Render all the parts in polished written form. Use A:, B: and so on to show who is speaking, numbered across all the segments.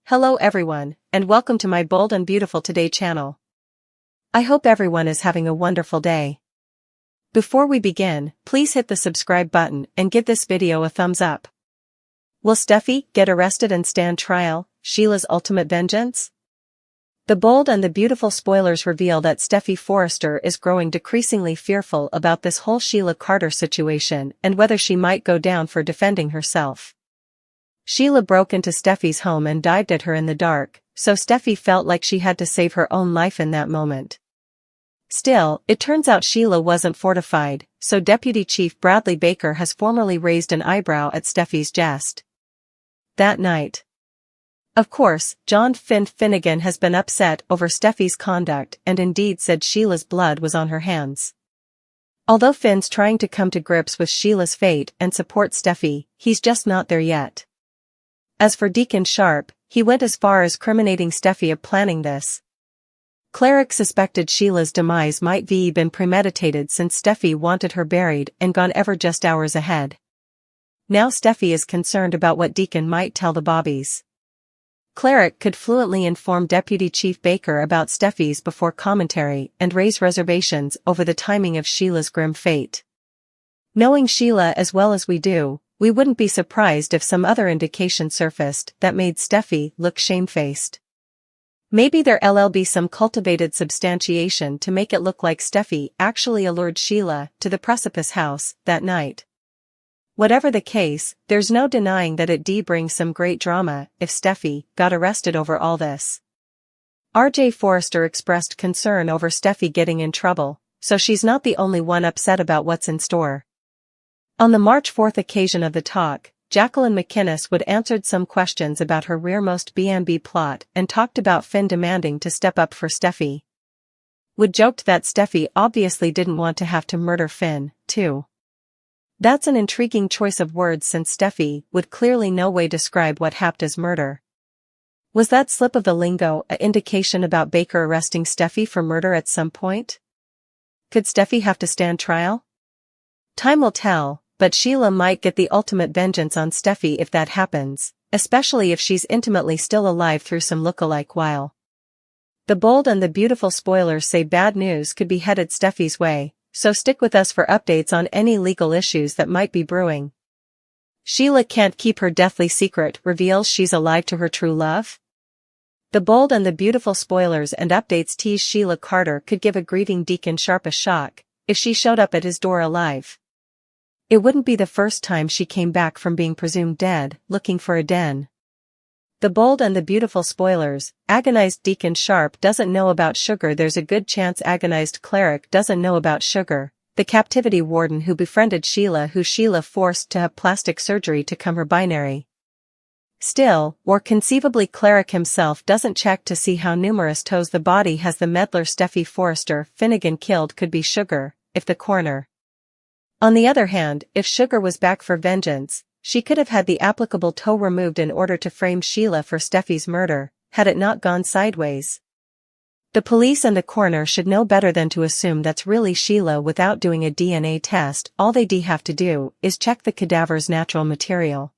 A: Hello everyone, and welcome to my Bold and Beautiful Today channel. I hope everyone is having a wonderful day. Before we begin, please hit the subscribe button and give this video a thumbs up. Will Steffy get arrested and stand trial? Sheila's ultimate vengeance? The Bold and the Beautiful spoilers reveal that Steffy Forrester is growing decreasingly fearful about this whole Sheila Carter situation and whether she might go down for defending herself. Sheila broke into Steffy's home and dived at her in the dark, so Steffy felt like she had to save her own life in that moment. Still, it turns out Sheila wasn't fortified, so Deputy Chief Bradley Baker has formally raised an eyebrow at Steffy's jest. That night. Of course, John Finnegan has been upset over Steffy's conduct and indeed said Sheila's blood was on her hands. Although Finn's trying to come to grips with Sheila's fate and support Steffy, he's just not there yet. As for Deacon Sharp, he went as far as criminating Steffy of planning this. Cleric suspected Sheila's demise might be been premeditated since Steffy wanted her buried and gone ever just hours ahead. Now Steffy is concerned about what Deacon might tell the Bobbies. Cleric could fluently inform Deputy Chief Baker about Steffy's before commentary and raise reservations over the timing of Sheila's grim fate. Knowing Sheila as well as we do, we wouldn't be surprised if some other indication surfaced that made Steffy look shamefaced. Maybe there'll be some cultivated substantiation to make it look like Steffy actually allured Sheila to the precipice house that night. Whatever the case, there's no denying that it'd bring some great drama if Steffy got arrested over all this. R.J. Forrester expressed concern over Steffy getting in trouble, so she's not the only one upset about what's in store. On the March 4th occasion of the talk, Jacqueline McInnes would answered some questions about her rearmost B&B plot and talked about Finn demanding to step up for Steffy. Wood joked that Steffy obviously didn't want to have to murder Finn, too. That's an intriguing choice of words since Steffy would clearly no way describe what happened as murder. Was that slip of the lingo an indication about Baker arresting Steffy for murder at some point? Could Steffy have to stand trial? Time will tell. But Sheila might get the ultimate vengeance on Steffy if that happens, especially if she's intimately still alive through some look-alike while. The Bold and the Beautiful spoilers say bad news could be headed Steffy's way, so stick with us for updates on any legal issues that might be brewing. Sheila can't keep her deathly secret reveals she's alive to her true love? The Bold and the Beautiful spoilers and updates tease Sheila Carter could give a grieving Deacon Sharp a shock if she showed up at his door alive. It wouldn't be the first time she came back from being presumed dead, looking for a den. The Bold and the Beautiful spoilers, agonized Deacon Sharp doesn't know about Sugar. There's a good chance agonized Cleric doesn't know about Sugar, the captivity warden who befriended Sheila, who Sheila forced to have plastic surgery to come her binary. Still, or conceivably Cleric himself doesn't check to see how numerous toes the body has the meddler Steffy Forrester Finnegan killed could be Sugar, if the coroner. On the other hand, if Sugar was back for vengeance, she could have had the applicable toe removed in order to frame Sheila for Steffy's murder, had it not gone sideways. The police and the coroner should know better than to assume that's really Sheila without doing a DNA test. All they have to do is check the cadaver's natural material.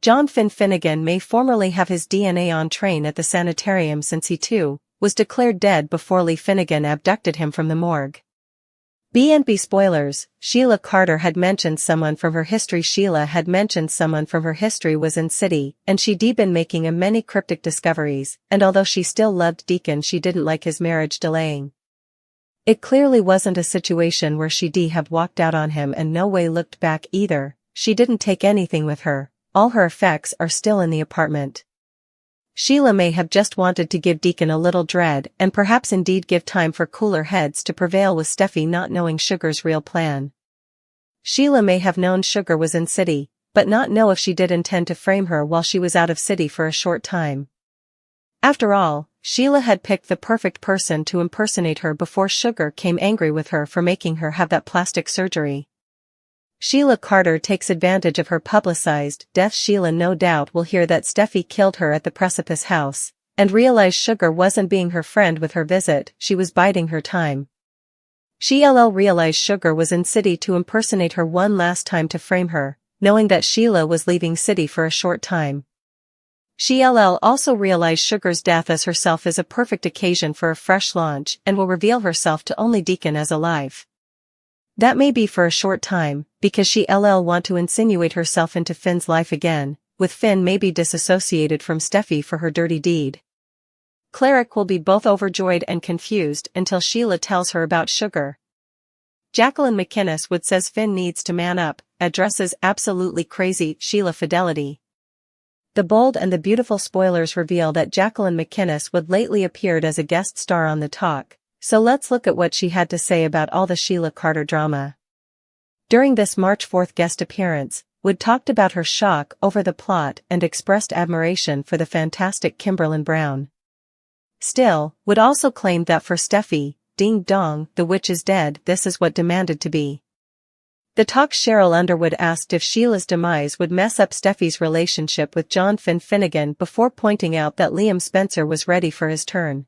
A: John Finnegan may formerly have his DNA on train at the sanitarium since he too was declared dead before Lee Finnegan abducted him from the morgue. B&B spoilers, Sheila Carter had mentioned someone from her history. Sheila had mentioned someone from her history was in city, and she'd been making a many cryptic discoveries, and although she still loved Deacon, she didn't like his marriage delaying. It clearly wasn't a situation where she'd have walked out on him and no way looked back either. She didn't take anything with her, all her effects are still in the apartment. Sheila may have just wanted to give Deacon a little dread and perhaps indeed give time for cooler heads to prevail with Steffy not knowing Sugar's real plan. Sheila may have known Sugar was in city, but not know if she did intend to frame her while she was out of city for a short time. After all, Sheila had picked the perfect person to impersonate her before Sugar came angry with her for making her have that plastic surgery. Sheila Carter takes advantage of her publicized death. Sheila no doubt will hear that Steffy killed her at the precipice house, and realize Sugar wasn't being her friend with her visit, she was biding her time. She'll realize Sugar was in city to impersonate her one last time to frame her, knowing that Sheila was leaving city for a short time. Sheila also realized Sugar's death as herself is a perfect occasion for a fresh launch and will reveal herself to only Deacon as alive. That may be for a short time, because Sheila want to insinuate herself into Finn's life again, with Finn maybe disassociated from Steffy for her dirty deed. Cleric will be both overjoyed and confused until Sheila tells her about Sugar. Jacqueline McInnes would says Finn needs to man up, addresses absolutely crazy Sheila fidelity. The Bold and the Beautiful spoilers reveal that Jacqueline McInnes would lately appeared as a guest star on The Talk, so let's look at what she had to say about all the Sheila Carter drama. During this March 4th guest appearance, Wood talked about her shock over the plot and expressed admiration for the fantastic Kimberlin Brown. Still, Wood also claimed that for Steffy, ding dong, the witch is dead, this is what demanded to be. The Talk's Cheryl Underwood asked if Sheila's demise would mess up Steffy's relationship with John Finn Finnegan before pointing out that Liam Spencer was ready for his turn.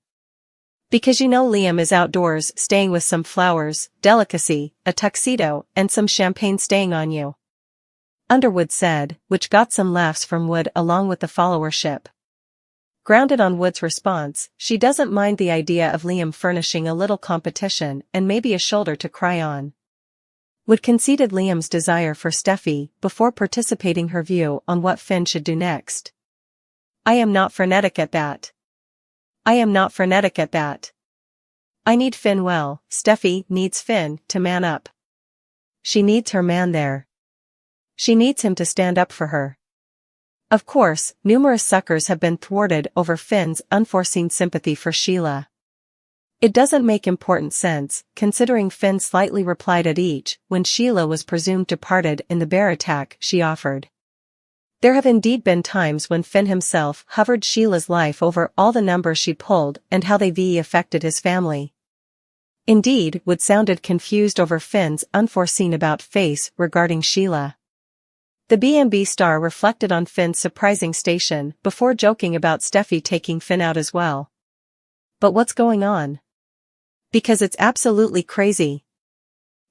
A: Because you know Liam is outdoors staying with some flowers, delicacy, a tuxedo, and some champagne staying on you. Underwood said, which got some laughs from Wood along with the followership. Grounded on Wood's response, she doesn't mind the idea of Liam furnishing a little competition and maybe a shoulder to cry on. Wood conceded Liam's desire for Steffy before participating her view on what Finn should do next. I am not frenetic at that. I need Finn well, Steffy needs Finn to man up. She needs her man there. She needs him to stand up for her. Of course, numerous suckers have been thwarted over Finn's unforeseen sympathy for Sheila. It doesn't make important sense, considering Finn slightly replied at each when Sheila was presumed departed in the bear attack she offered. There have indeed been times when Finn himself hovered Sheila's life over all the numbers she pulled and how they affected his family. Indeed, Wood sounded confused over Finn's unforeseen about-face regarding Sheila. The B&B star reflected on Finn's surprising station before joking about Steffy taking Finn out as well. But what's going on? Because it's absolutely crazy.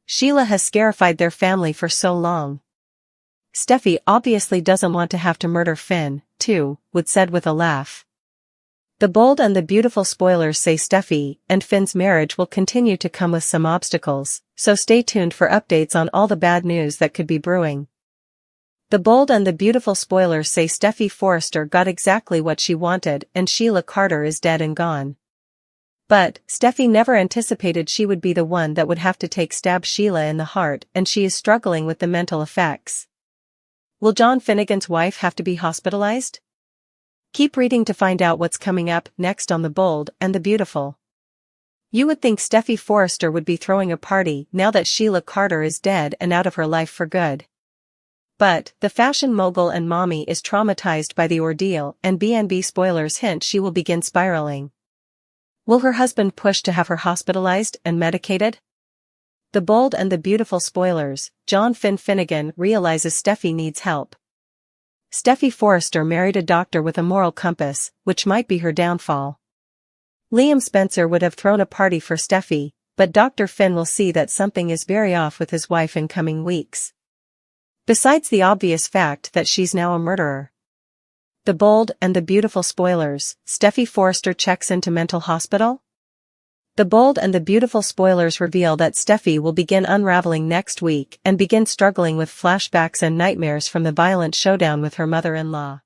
A: Sheila has scarified their family for so long. Steffy obviously doesn't want to have to murder Finn, too, Wood said with a laugh. The Bold and the Beautiful spoilers say Steffy and Finn's marriage will continue to come with some obstacles, so stay tuned for updates on all the bad news that could be brewing. The Bold and the Beautiful spoilers say Steffy Forrester got exactly what she wanted and Sheila Carter is dead and gone. But, Steffy never anticipated she would be the one that would have to stab Sheila in the heart and she is struggling with the mental effects. Will John Finnegan's wife have to be hospitalized? Keep reading to find out what's coming up next on The Bold and the Beautiful. You would think Steffy Forrester would be throwing a party now that Sheila Carter is dead and out of her life for good. But, the fashion mogul and mommy is traumatized by the ordeal and B&B spoilers hint she will begin spiraling. Will her husband push to have her hospitalized and medicated? The Bold and the Beautiful spoilers, John Finn Finnegan realizes Steffy needs help. Steffy Forrester married a doctor with a moral compass, which might be her downfall. Liam Spencer would have thrown a party for Steffy, but Dr. Finn will see that something is very off with his wife in coming weeks. Besides the obvious fact that she's now a murderer. The Bold and the Beautiful spoilers, Steffy Forrester checks into mental hospital? The Bold and the Beautiful spoilers reveal that Steffy will begin unraveling next week and begin struggling with flashbacks and nightmares from the violent showdown with her mother-in-law.